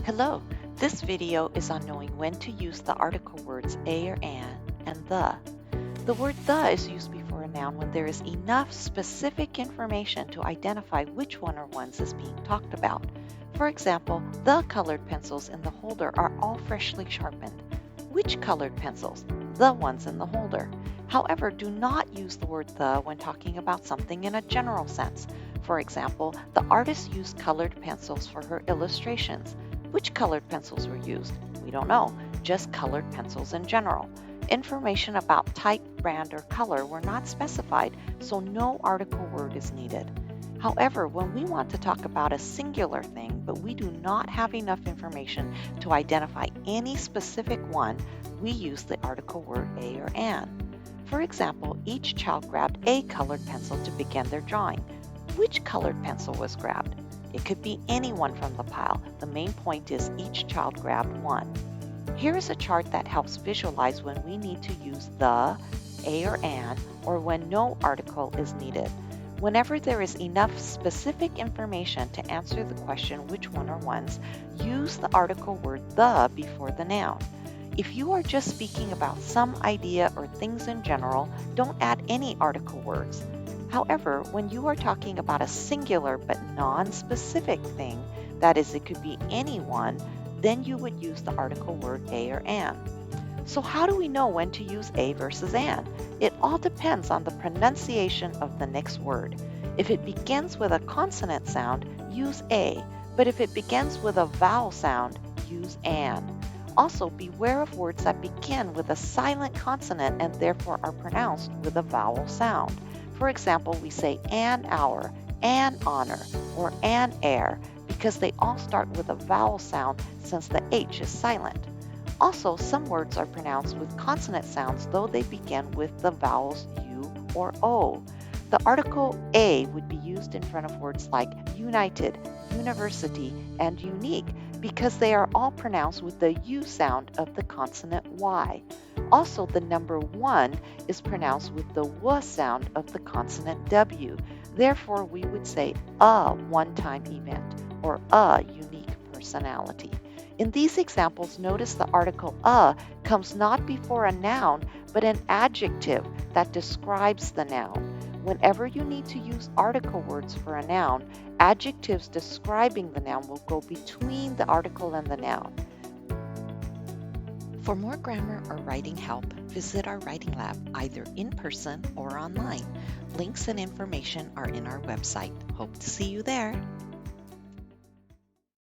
Hello, this video is on knowing when to use the article words a or an and the. The word the is used before a noun when there is enough specific information to identify which one or ones is being talked about. For example, the colored pencils in the holder are all freshly sharpened. Which colored pencils? The ones in the holder. However, do not use the word the when talking about something in a general sense. For example, the artist used colored pencils for her illustrations. Which colored pencils were used? We don't know, just colored pencils in general. Information about type, brand, or color were not specified, so no article word is needed. However, when we want to talk about a singular thing, but we do not have enough information to identify any specific one, we use the article word a or an. For example, each child grabbed a colored pencil to begin their drawing. Which colored pencil was grabbed? It could be any one from the pile. The main point is each child grabbed one. Here is a chart that helps visualize when we need to use the, a or an, or when no article is needed. Whenever there is enough specific information to answer the question which one or ones, use the article word the before the noun. If you are just speaking about some idea or things in general, don't add any article words. However, when you are talking about a singular but non-specific thing, that is, it could be anyone, then you would use the article word a or an. So how do we know when to use a versus an? It all depends on the pronunciation of the next word. If it begins with a consonant sound, use a, but if it begins with a vowel sound, use an. Also, beware of words that begin with a silent consonant and therefore are pronounced with a vowel sound. For example, we say an hour, an honor, or an air because they all start with a vowel sound since the H is silent. Also, some words are pronounced with consonant sounds though they begin with the vowels U or O. The article a would be used in front of words like united, university, and unique because they are all pronounced with the U sound of the consonant Y. Also, the number 1 is pronounced with the W sound of the consonant W. Therefore, we would say a one-time event or a unique personality. In these examples, notice the article a comes not before a noun, but an adjective that describes the noun. Whenever you need to use article words for a noun, adjectives describing the noun will go between the article and the noun. For more grammar or writing help, visit our writing lab either in person or online. Links and information are in our website. Hope to see you there.